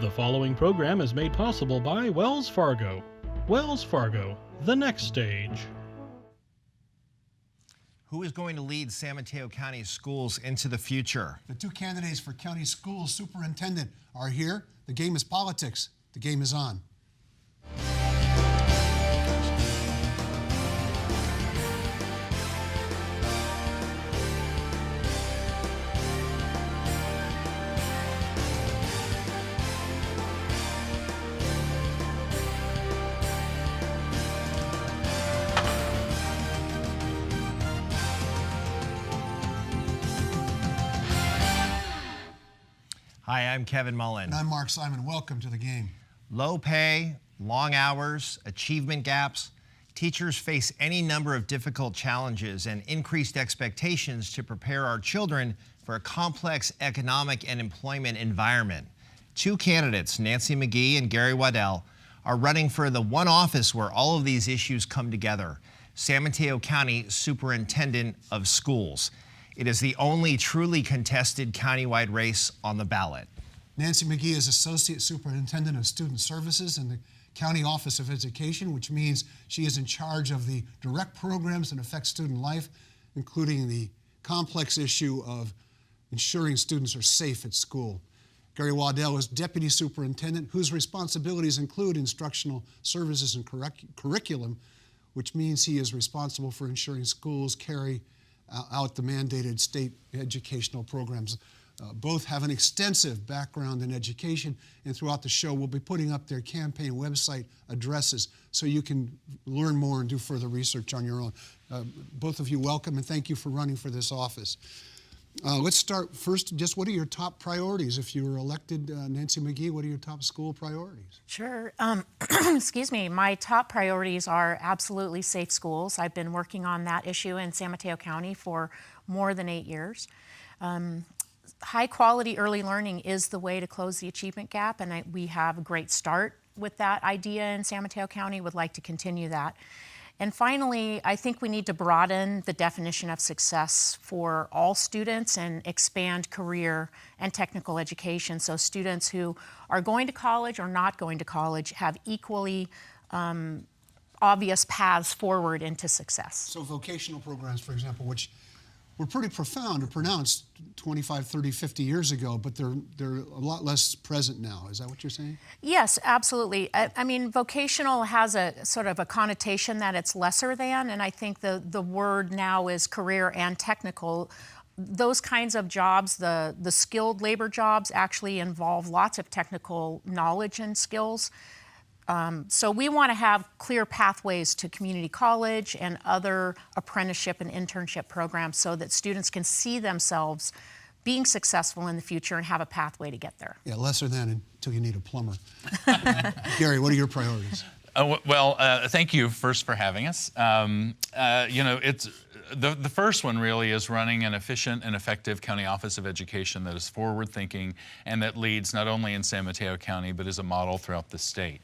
The following program is made possible by Wells Fargo. Wells Fargo, the next stage. Who is going to lead San Mateo County schools into the future? The two candidates for county school superintendent are here. The game is politics. The game is on. Hi, I'm Kevin Mullen. And I'm Mark Simon. Welcome to the game. Low pay, long hours, achievement gaps. Teachers face any number of difficult challenges and increased expectations to prepare our children for a complex economic and employment environment. Two candidates, Nancy Magee and Gary Waddell, are running for the one office where all of these issues come together: San Mateo County Superintendent of Schools. It is the only truly contested countywide race on the ballot. Nancy Magee is Associate Superintendent of Student Services in the County Office of Education, which means she is in charge of the direct programs that affect student life, including the complex issue of ensuring students are safe at school. Gary Waddell is Deputy Superintendent, whose responsibilities include instructional services and curriculum, which means he is responsible for ensuring schools carry out the mandated state educational programs. Both have an extensive background in education, and throughout the show we'll be putting up their campaign website addresses so you can learn more and do further research on your own. Both of you, welcome, and thank you for running for this office. Let's start first, just what are your top priorities? If you were elected, Nancy Magee, what are your top school priorities? Sure. Excuse me. My top priorities are absolutely safe schools. I've been working on that issue in San Mateo County for more than 8 years. High quality early learning is the way to close the achievement gap, and we have a great start with that idea in San Mateo County. Would like to continue that. And finally, I think we need to broaden the definition of success for all students and expand career and technical education so students who are going to college or not going to college have equally obvious paths forward into success. So vocational programs, for example, which were pretty profound or pronounced 25, 30, 50 years ago, but they're a lot less present now. Is that what you're saying? Yes, absolutely. I mean, vocational has a sort of a connotation that it's lesser than, and I think the word now is career and technical. Those kinds of jobs, the skilled labor jobs, actually involve lots of technical knowledge and skills. So we want to have clear pathways to community college and other apprenticeship and internship programs so that students can see themselves being successful in the future and have a pathway to get there. Yeah, lesser than until you need a plumber. Gary, what are your priorities? Thank you first for having us. It's the first one really is running an efficient and effective county office of education that is forward-thinking and that leads not only in San Mateo County but is a model throughout the state.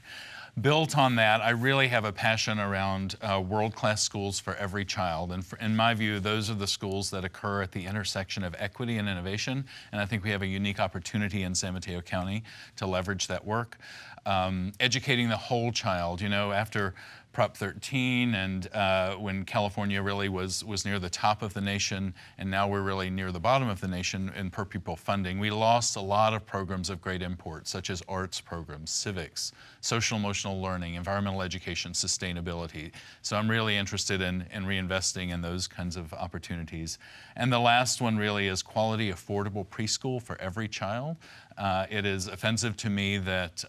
Built on that, I really have a passion around world-class schools for every child. And in my view, those are the schools that occur at the intersection of equity and innovation. And I think we have a unique opportunity in San Mateo County to leverage that work. Educating the whole child, after Prop 13 and when California really was near the top of the nation, and now we're really near the bottom of the nation in per pupil funding, we lost a lot of programs of great import, such as arts programs, civics, social emotional learning, environmental education, sustainability. So I'm really interested in reinvesting in those kinds of opportunities. And the last one really is quality, affordable preschool for every child. It is offensive to me that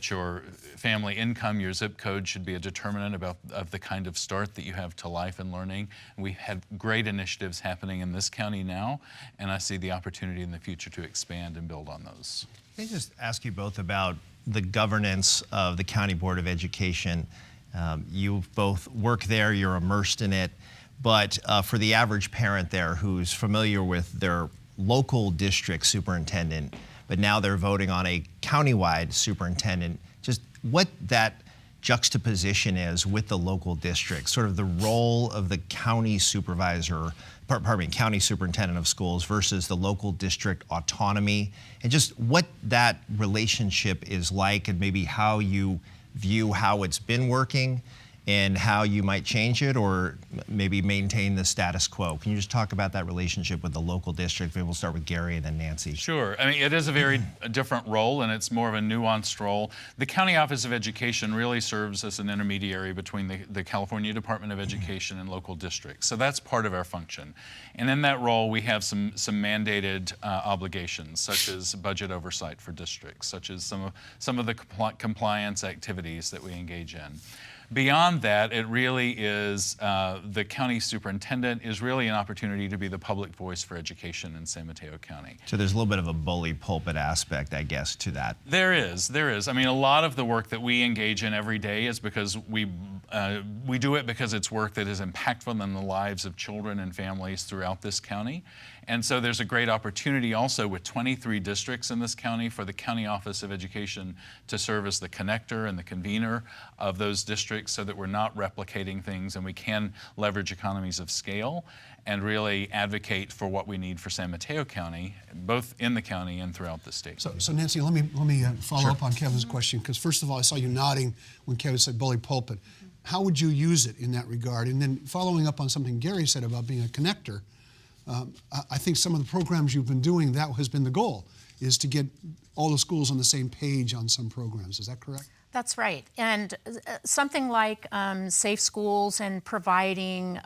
your family income, your zip code should be a determinant of the kind of start that you have to life and learning. And we've had great initiatives happening in this county now, and I see the opportunity in the future to expand and build on those. Let me just ask you both about the governance of the County Board of Education. You both work there, you're immersed in it, but for the average parent there who's familiar with their local district superintendent, but now they're voting on a countywide superintendent, just what that juxtaposition is with the local district, sort of the role of the county supervisor, county superintendent of schools versus the local district autonomy, and just what that relationship is like, and maybe how you view how it's been working and how you might change it or maybe maintain the status quo. Can you just talk about that relationship with the local district? Maybe we'll start with Gary and then Nancy. Sure. I mean, it is a very different role, and it's more of a nuanced role. The County Office of Education really serves as an intermediary between the California Department of Education and local districts. So that's part of our function. And in that role, we have some mandated obligations, such as budget oversight for districts, such as some of the compliance activities that we engage in. Beyond that, it really is the county superintendent is really an opportunity to be the public voice for education in San Mateo County. So there's a little bit of a bully pulpit aspect, I guess, to that. There is. I mean, a lot of the work that we engage in every day is because we do it because it's work that is impactful in the lives of children and families throughout this county. And so there's a great opportunity also with 23 districts in this county for the County Office of Education to serve as the connector and the convener of those districts so that we're not replicating things and we can leverage economies of scale and really advocate for what we need for San Mateo County, both in the county and throughout the state. So Nancy, let me follow up on Kevin's question, because first of all, I saw you nodding when Kevin said bully pulpit. How would you use it in that regard? And then following up on something Gary said about being a connector, I think some of the programs you've been doing, that has been the goal, is to get all the schools on the same page on some programs. Is that correct? That's right. And something like safe schools and providing,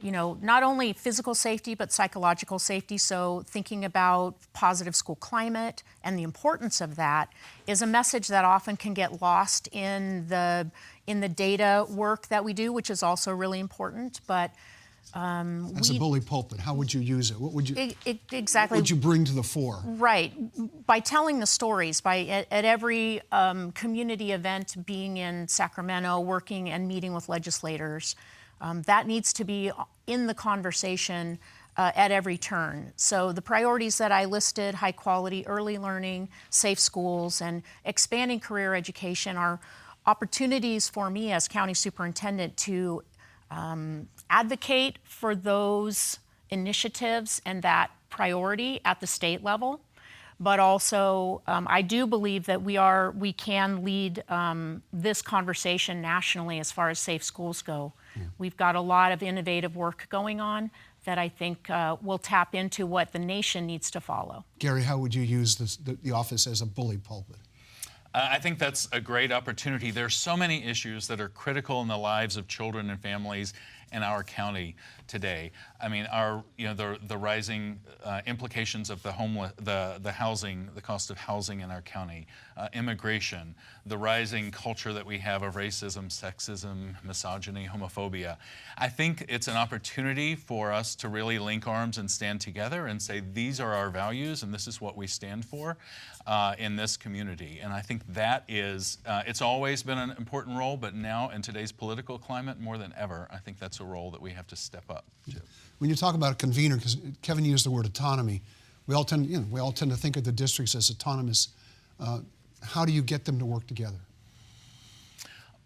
not only physical safety, but psychological safety. So thinking about positive school climate and the importance of that is a message that often can get lost in the data work that we do, which is also really important. But as a bully pulpit, how would you use it? What would you exactly? What would you bring to the fore? Right, by telling the stories. At every community event, being in Sacramento, working and meeting with legislators, that needs to be in the conversation at every turn. So the priorities that I listed: high quality early learning, safe schools, and expanding career education, are opportunities for me as county superintendent to advocate for those initiatives and that priority at the state level. But also, I do believe that we can lead this conversation nationally as far as safe schools go. Yeah. We've got a lot of innovative work going on that I think will tap into what the nation needs to follow. Gary, how would you use the office as a bully pulpit? I think that's a great opportunity. There's so many issues that are critical in the lives of children and families in our county today. I mean, the rising implications of the housing, the cost of housing in our county, immigration, the rising culture that we have of racism, sexism, misogyny, homophobia. I think it's an opportunity for us to really link arms and stand together and say, these are our values and this is what we stand for in this community. And I think that is, it's always been an important role, but now in today's political climate, more than ever, I think that's a role that we have to step up to. When you talk about a convener, because Kevin used the word autonomy, we all tend to think of the districts as autonomous. How do you get them to work together?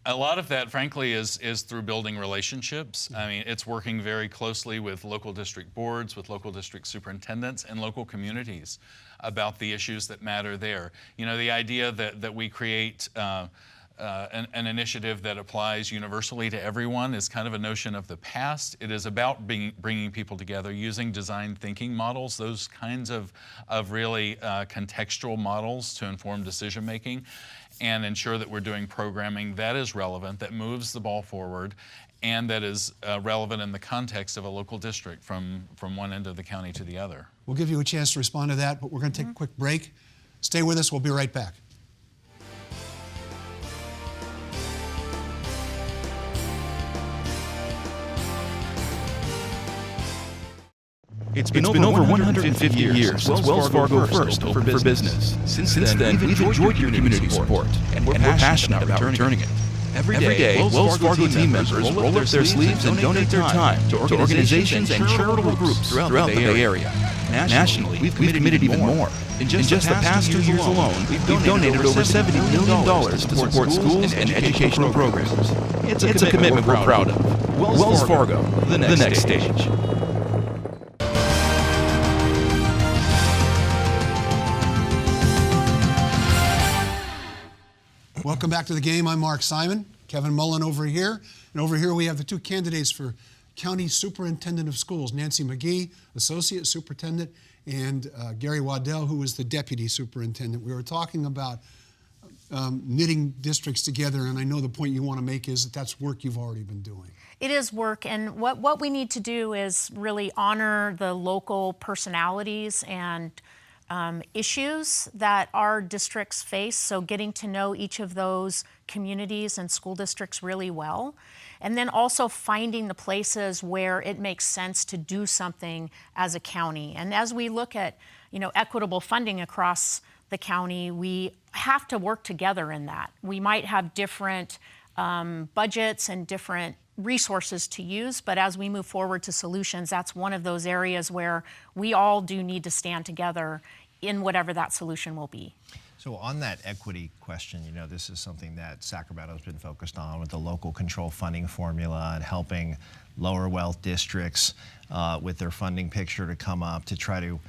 A lot of that, frankly, is through building relationships. I mean, it's working very closely with local district boards, with local district superintendents, and local communities about the issues that matter there. You know, the idea that we create an initiative that applies universally to everyone is kind of a notion of the past. It is about bringing people together, using design thinking models, those kinds of really contextual models to inform decision making, and ensure that we're doing programming that is relevant, that moves the ball forward, and that is relevant in the context of a local district from one end of the county to the other. We'll give you a chance to respond to that, but we're going to take a quick break. Stay with us. We'll be right back. It's been over 150 years since Wells Fargo first opened for business. Since then, we've enjoyed your community support, and we're passionate about returning it. Every day, Wells Fargo team members roll up their sleeves and donate their time to organizations and charitable groups throughout the Bay Area. Nationally, we've committed even more. In just the past 2 years alone, we've donated over $70 million to support schools and educational programs. It's a commitment we're proud of. Wells Fargo, the next stage. Welcome back to the game. I'm Mark Simon. Kevin Mullen over here. And over here we have the two candidates for County Superintendent of Schools, Nancy Magee, Associate Superintendent, and Gary Waddell, who is the Deputy Superintendent. We were talking about knitting districts together, and I know the point you want to make is that that's work you've already been doing. It is work, and what we need to do is really honor the local personalities and issues that our districts face, so getting to know each of those communities and school districts really well, and then also finding the places where it makes sense to do something as a county. And as we look at, equitable funding across the county, we have to work together in that. We might have different budgets and different resources to use, but as we move forward to solutions, that's one of those areas where we all do need to stand together in whatever that solution will be. So on that equity question, this is something that Sacramento's been focused on with the local control funding formula and helping lower wealth districts with their funding picture to come up to try to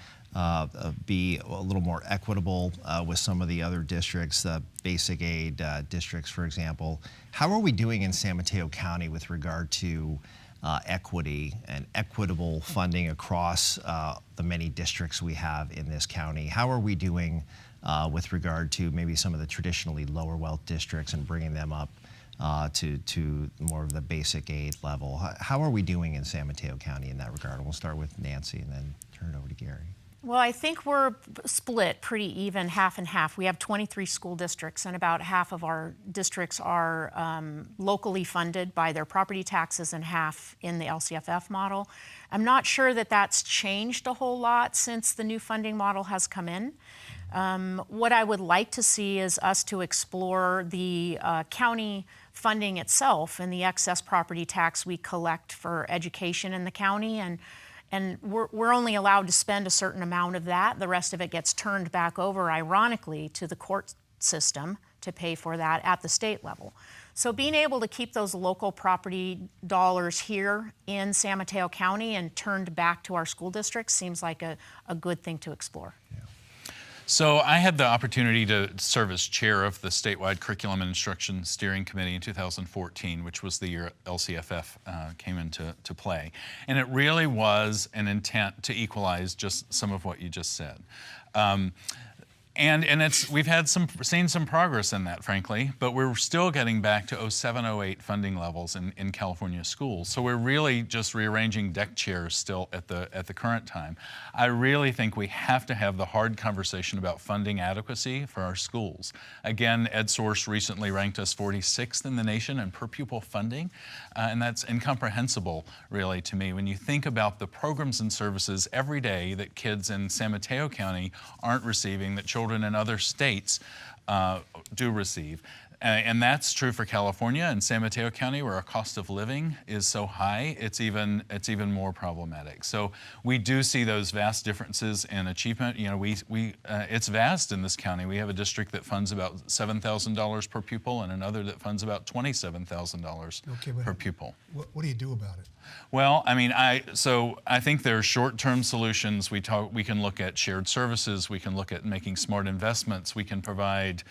be a little more equitable with some of the other districts, the basic aid districts, for example. How are we doing in San Mateo County with regard to equity and equitable funding across the many districts we have in this county? How are we doing with regard to maybe some of the traditionally lower wealth districts and bringing them up to more of the basic aid level? How are we doing in San Mateo County in that regard? And we'll start with Nancy and then turn it over to Gary. Well, I think we're split pretty even, half and half. We have 23 school districts, and about half of our districts are locally funded by their property taxes and half in the LCFF model. I'm not sure that that's changed a whole lot since the new funding model has come in. What I would like to see is us to explore the county funding itself and the excess property tax we collect for education in the county, and we're only allowed to spend a certain amount of that. The rest of it gets turned back over, ironically, to the court system to pay for that at the state level. So being able to keep those local property dollars here in San Mateo County and turned back to our school districts seems like a good thing to explore. Yeah. So I had the opportunity to serve as chair of the statewide Curriculum and Instruction Steering Committee in 2014, which was the year LCFF came into play. And it really was an intent to equalize just some of what you just said. And we've had seen some progress in that, frankly, but we're still getting back to 07-08 funding levels in California schools. So we're really just rearranging deck chairs still at the current time. I really think we have to have the hard conversation about funding adequacy for our schools. Again, EdSource recently ranked us 46th in the nation in per pupil funding, and that's incomprehensible, really, to me. When you think about the programs and services every day that kids in San Mateo County aren't receiving, that children in other states do receive. And that's true for California and San Mateo County, where our cost of living is so high, it's even more problematic. So we do see those vast differences in achievement. It's vast in this county. We have a district that funds about $7,000 per pupil and another that funds about $27,000 per pupil. What do you do about it? Well, I think there are short-term solutions. We can look at shared services. We can look at making smart investments. We can provide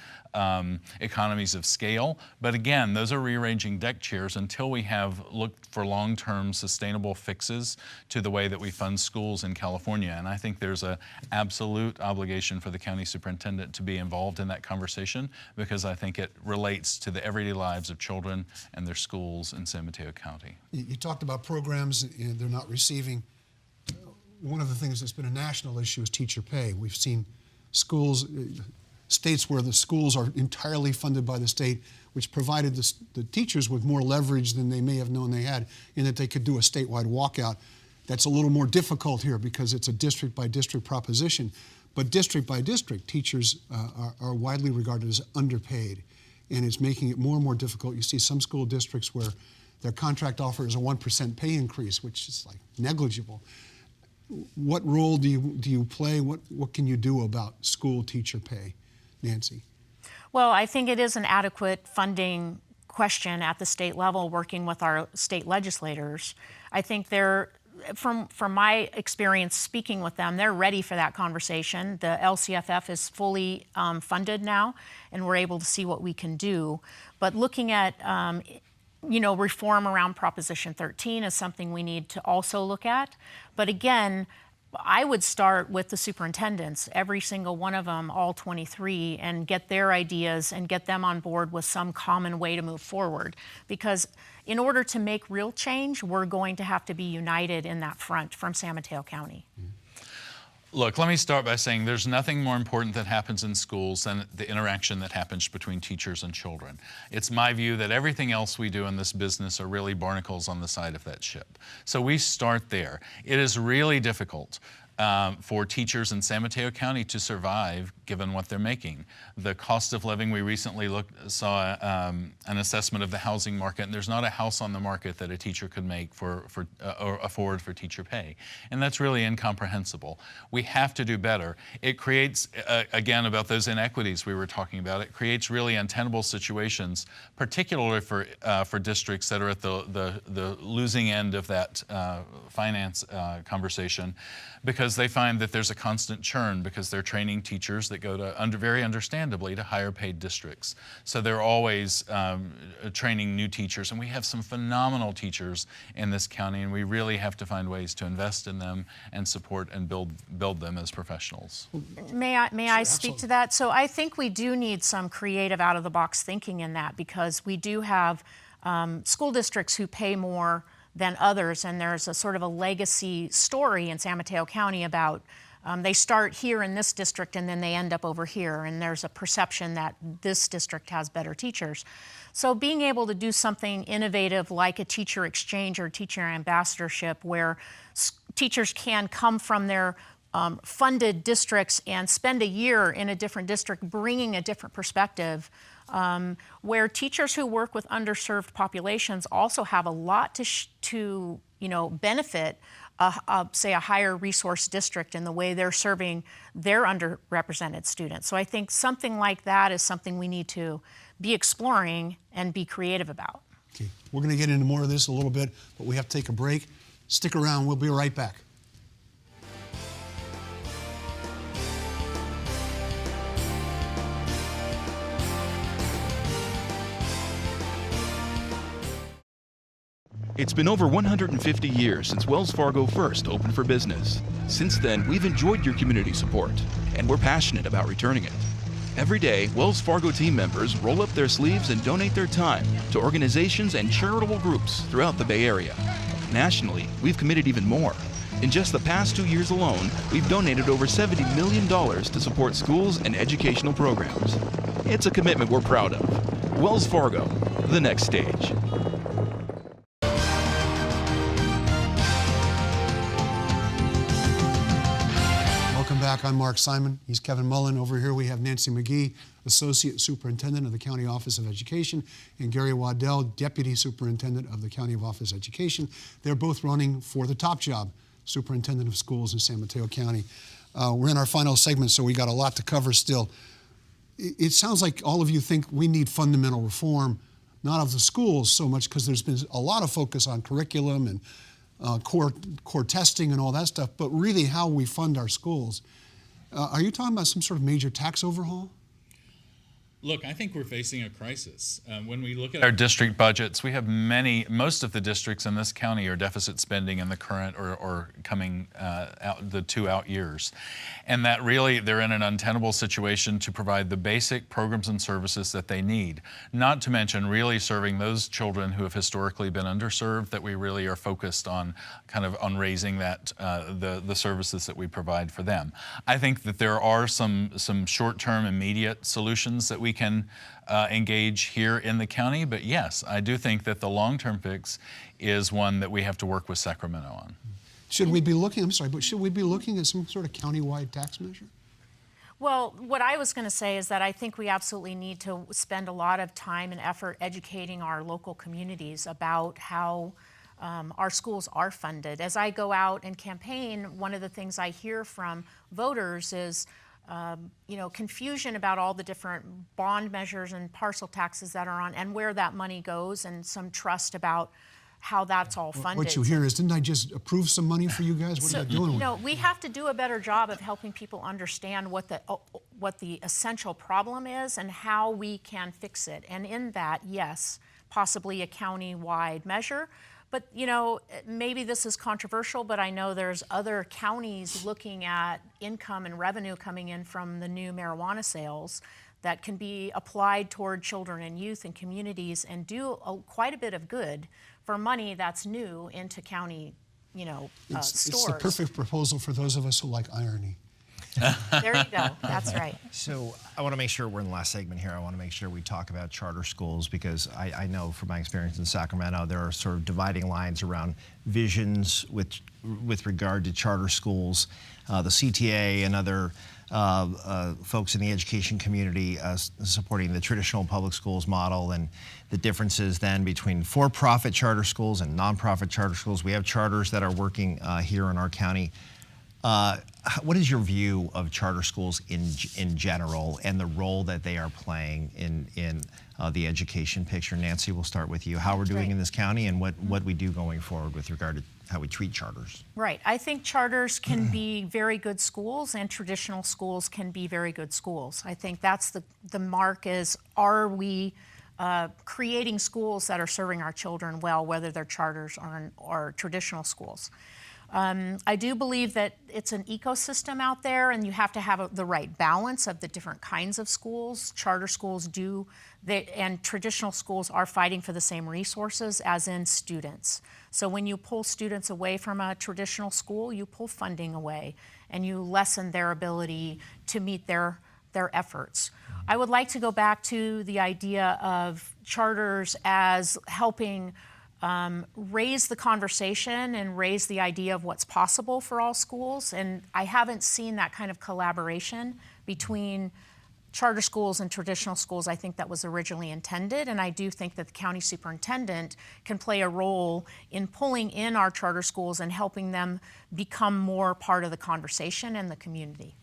economies of scale. But again, those are rearranging deck chairs until we have looked for long-term sustainable fixes to the way that we fund schools in California. And I think there's an absolute obligation for the county superintendent to be involved in that conversation, because I think it relates to the everyday lives of children and their schools in San Mateo County. You talked about programs and they're not receiving. One of the things that's been a national issue is teacher pay. We've seen schools, states where the schools are entirely funded by the state, which provided the teachers with more leverage than they may have known they had, in that they could do a statewide walkout. That's a little more difficult here because it's a district by district proposition. But district by district, teachers are widely regarded as underpaid, and it's making it more and more difficult. You see some school districts where their contract offer is a 1% pay increase, which is like negligible. what role do you play? What can you do about school teacher pay? Nancy? Well, I think it is an adequate funding question at the state level, working with our state legislators. I think they're, from my experience speaking with them, they're ready for that conversation. The LCFF is fully funded now, and we're able to see what we can do. But looking at reform around Proposition 13 is something we need to also look at. But again, I would start with the superintendents, every single one of them, all 23, and get their ideas and get them on board with some common way to move forward. Because in order to make real change, we're going to have to be united in that front from San Mateo County. Look, let me start by saying there's nothing more important that happens in schools than the interaction that happens between teachers and children. It's my view that everything else we do in this business are really barnacles on the side of that ship. So we start there. It is really difficult for teachers in San Mateo County to survive given what they're making. The cost of living, we recently saw an assessment of the housing market, and there's not a house on the market that a teacher could make or afford for teacher pay. And that's really incomprehensible. We have to do better. It creates, again, about those inequities we were talking about, it creates really untenable situations, particularly for districts that are at the losing end of that finance conversation, because they find that there's a constant churn because they're training teachers that go to, very understandably, to higher paid districts. So they're always training new teachers, and we have some phenomenal teachers in this county, and we really have to find ways to invest in them and support and build them as professionals. May I speak to that? So I think we do need some creative out-of-the-box thinking in that, because we do have school districts who pay more than others, and there's a sort of a legacy story in San Mateo County about they start here in this district and then they end up over here, and there's a perception that this district has better teachers. So being able to do something innovative like a teacher exchange or teacher ambassadorship, where teachers can come from their funded districts and spend a year in a different district, bringing a different perspective, where teachers who work with underserved populations also have a lot to benefit, say, a higher resource district in the way they're serving their underrepresented students. So I think something like that is something we need to be exploring and be creative about. Okay, we're going to get into more of this a little bit, but we have to take a break. Stick around, we'll be right back. It's been over 150 years since Wells Fargo first opened for business. Since then, we've enjoyed your community support, and we're passionate about returning it. Every day, Wells Fargo team members roll up their sleeves and donate their time to organizations and charitable groups throughout the Bay Area. Nationally, we've committed even more. In just the past 2 years alone, we've donated over $70 million to support schools and educational programs. It's a commitment we're proud of. Wells Fargo, the next stage. Welcome back. I'm Mark Simon. He's Kevin Mullen. Over here we have Nancy Magee, Associate Superintendent of the County Office of Education, and Gary Waddell, Deputy Superintendent of the County Office of Education. They're both running for the top job, Superintendent of Schools in San Mateo County. We're in our final segment, so we got a lot to cover still. It sounds like all of you think we need fundamental reform, not of the schools so much, because there's been a lot of focus on curriculum and core testing and all that stuff, but really how we fund our schools. Are you talking about some sort of major tax overhaul? Look, I think we're facing a crisis. When we look at our district budgets, we have most of the districts in this county are deficit spending in the current or coming the 2 out years. And that really, they're in an untenable situation to provide the basic programs and services that they need. Not to mention really serving those children who have historically been underserved, that we really are focused on on raising that, the services that we provide for them. I think that there are some short-term immediate solutions that we can engage here in the county, but yes, I do think that the long-term fix is one that we have to work with Sacramento on. Should we be looking, should we be looking at some sort of countywide tax measure? Well, what I was going to say is that I think we absolutely need to spend a lot of time and effort educating our local communities about how our schools are funded. As I go out and campaign, one of the things I hear from voters is confusion about all the different bond measures and parcel taxes that are on and where that money goes, and some trust about how that's all funded. What you hear is, didn't I just approve some money for you guys? What are you doing with it? No, we have to do a better job of helping people understand what the essential problem is and how we can fix it. And in that, yes, possibly a county-wide measure. But maybe this is controversial, but I know there's other counties looking at income and revenue coming in from the new marijuana sales that can be applied toward children and youth and communities and do quite a bit of good for money that's new into county, stores. It's the perfect proposal for those of us who like irony. There you go. That's right. So I want to make sure we're in the last segment here. I want to make sure we talk about charter schools, because I know from my experience in Sacramento, there are sort of dividing lines around visions with regard to charter schools. The CTA and other folks in the education community supporting the traditional public schools model, and the differences then between for-profit charter schools and nonprofit charter schools. We have charters that are working here in our county. What is your view of charter schools in general and the role that they are playing in the education picture? Nancy, we'll start with you. How we're doing in this county and what we do going forward with regard to how we treat charters. Right. I think charters can be very good schools and traditional schools can be very good schools. I think that's the mark is, are we creating schools that are serving our children well, whether they're charters or traditional schools. I do believe that it's an ecosystem out there, and you have to have the right balance of the different kinds of schools. Charter schools and traditional schools are fighting for the same resources as in students. So when you pull students away from a traditional school, you pull funding away, and you lessen their ability to meet their efforts. I would like to go back to the idea of charters as helping raise the conversation and raise the idea of what's possible for all schools. And I haven't seen that kind of collaboration between charter schools and traditional schools. I think that was originally intended, and I do think that the county superintendent can play a role in pulling in our charter schools and helping them become more part of the conversation and the community.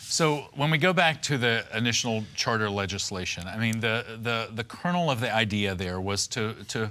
So when we go back to the initial charter legislation, I mean, the kernel of the idea there was to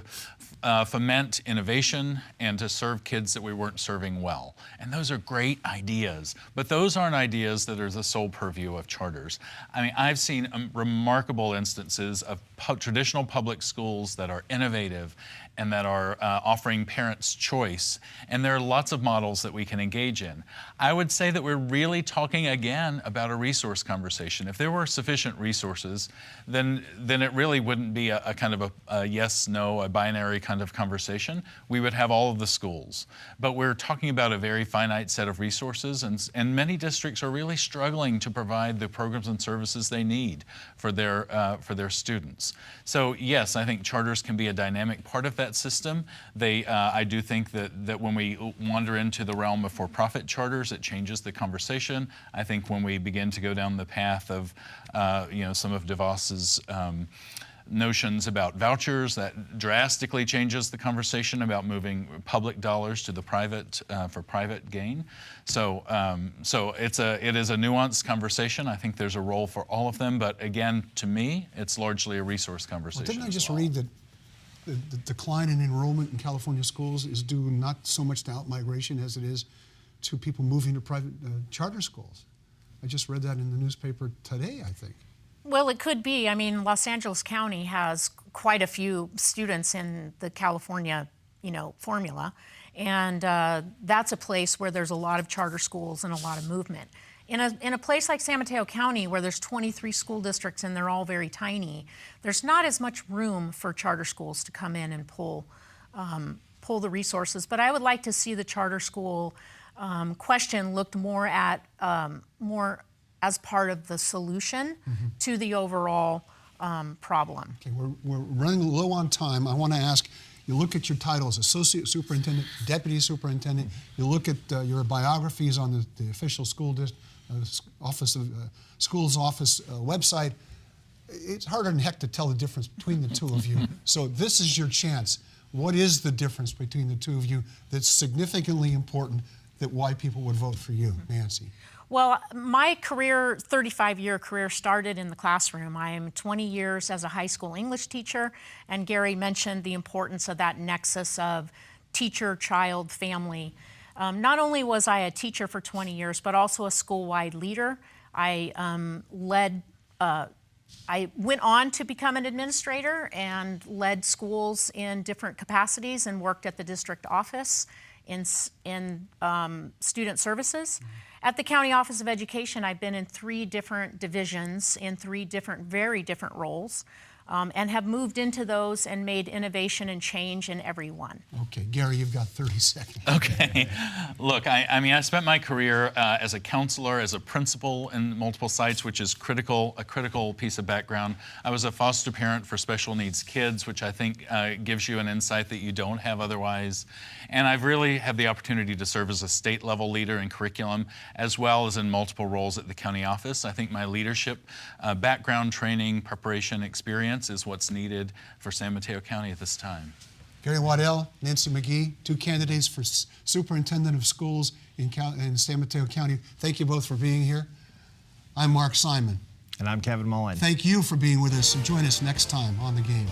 foment innovation and to serve kids that we weren't serving well. And those are great ideas, but those aren't ideas that are the sole purview of charters. I mean, I've seen remarkable instances of traditional public schools that are innovative and that are offering parents choice. And there are lots of models that we can engage in. I would say that we're really talking again about a resource conversation. If there were sufficient resources, then it really wouldn't be a kind of a yes, no, a binary kind of conversation. We would have all of the schools. But we're talking about a very finite set of resources, and many districts are really struggling to provide the programs and services they need for their students. So yes, I think charters can be a dynamic part of that system. I do think that when we wander into the realm of for-profit charters, it changes the conversation. I think when we begin to go down the path of some of DeVos's notions about vouchers, that drastically changes the conversation about moving public dollars to the private for private gain. So it is a nuanced conversation. I think there's a role for all of them, but again, to me, it's largely a resource conversation. Well, didn't I just read that the decline in enrollment in California schools is due not so much to outmigration as it is to people moving to private charter schools? I just read that in the newspaper today, I think. Well, it could be. I mean, Los Angeles County has quite a few students in the California, formula, and that's a place where there's a lot of charter schools and a lot of movement. In a place like San Mateo County, where there's 23 school districts and they're all very tiny, there's not as much room for charter schools to come in and pull the resources. But I would like to see the charter school question looked more at more as part of the solution to the overall problem. Okay, we're running low on time. I want to ask, you look at your titles, Associate Superintendent, Deputy Superintendent, you look at your biographies on the official school school's office website. It's harder than heck to tell the difference between the two of you. So this is your chance. What is the difference between the two of you that's significantly important that why people would vote for you, Nancy? Well, my career, 35-year career, started in the classroom. I am 20 years as a high school English teacher, and Gary mentioned the importance of that nexus of teacher, child, family. Not only was I a teacher for 20 years, but also a school-wide leader. I went on to become an administrator and led schools in different capacities and worked at the district office in student services. At the County Office of Education, I've been in 3 different divisions in 3 different, very different roles, and have moved into those and made innovation and change in every one. Okay, Gary, you've got 30 seconds. Okay. Look, I mean, I spent my career as a counselor, as a principal in multiple sites, which is a critical piece of background. I was a foster parent for special needs kids, which I think gives you an insight that you don't have otherwise. And I've really had the opportunity to serve as a state-level leader in curriculum, as well as in multiple roles at the county office. I think my leadership background, training, preparation, experience is what's needed for San Mateo County at this time. Gary Waddell, Nancy Magee, 2 candidates for Superintendent of Schools in San Mateo County. Thank you both for being here. I'm Mark Simon. And I'm Kevin Mullen. Thank you for being with us, and join us next time on The Game.